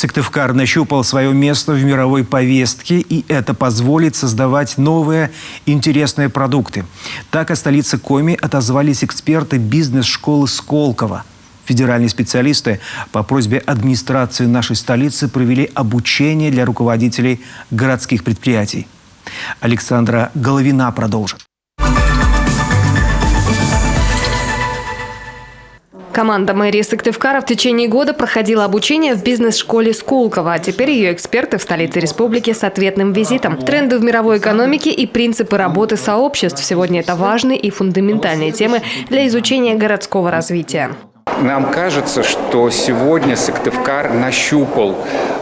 Сыктывкар нащупал свое место в мировой повестке, и это позволит создавать новые интересные продукты. Так о столице Коми отозвались эксперты бизнес-школы Сколково. Федеральные специалисты по просьбе администрации нашей столицы провели обучение для руководителей городских предприятий. Александра Головина продолжит. Команда мэрии Сыктывкара в течение года проходила обучение в бизнес-школе Сколково, а теперь ее эксперты в столице республики с ответным визитом. Тренды в мировой экономике и принципы работы сообществ. Сегодня это важные и фундаментальные темы для изучения городского развития. Нам кажется, что сегодня Сыктывкар нащупал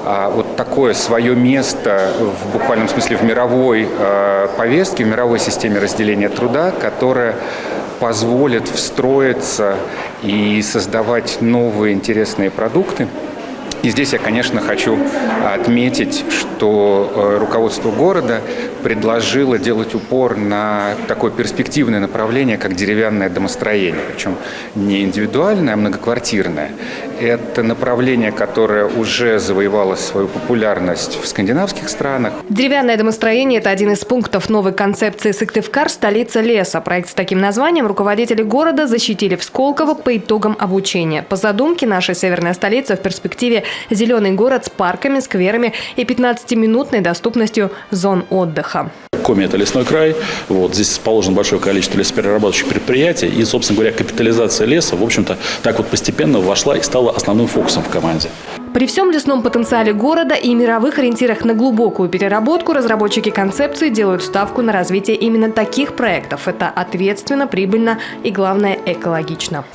вот такое свое место в буквальном смысле в мировой повестке, в мировой системе разделения труда, которая позволит встроиться и создавать новые интересные продукты. И здесь я, конечно, хочу отметить, что руководство города предложило делать упор на такое перспективное направление, как деревянное домостроение. Причем не индивидуальное, а многоквартирное. Это направление, которое уже завоевало свою популярность в скандинавских странах. Деревянное домостроение – это один из пунктов новой концепции «Сыктывкар. Столица леса». Проект с таким названием руководители города защитили в Сколково по итогам обучения. По задумке, наша северная столица в перспективе – зеленый город с парками, скверами и 15-минутной доступностью зон отдыха. Коми – это лесной край. Здесь расположено большое количество лесоперерабатывающих предприятий. И, собственно говоря, капитализация леса, в общем-то, так вот постепенно вошла и стала основным фокусом в команде. При всем лесном потенциале города и мировых ориентирах на глубокую переработку разработчики концепции делают ставку на развитие именно таких проектов. Это ответственно, прибыльно и, главное, экологично.